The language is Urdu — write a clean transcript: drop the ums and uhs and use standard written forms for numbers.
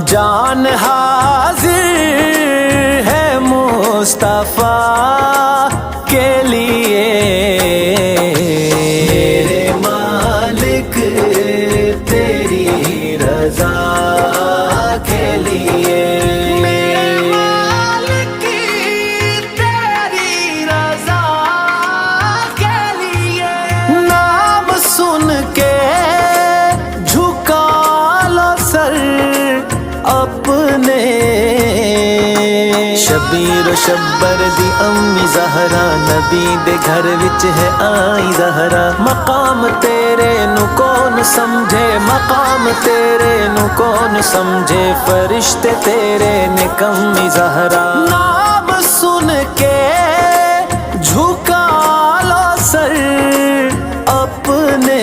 جان حاضر ہے مصطفیٰ کے لیے، میرے مالک تیری رضا کے لیے، میرے مالک تیری رضا کے لیے، نام سن کے جھکا لو سر اپنے، شبیر و شبر دی امی زہرا، نبی دے گھر وچ ہے آئی زہرا، مقام تیرے نو کون سمجھے، مقام تیرے نو کون سمجھے، فرشتے تیرے نے کمی زہرا، نام سن کے جھکا لو سر اپنے،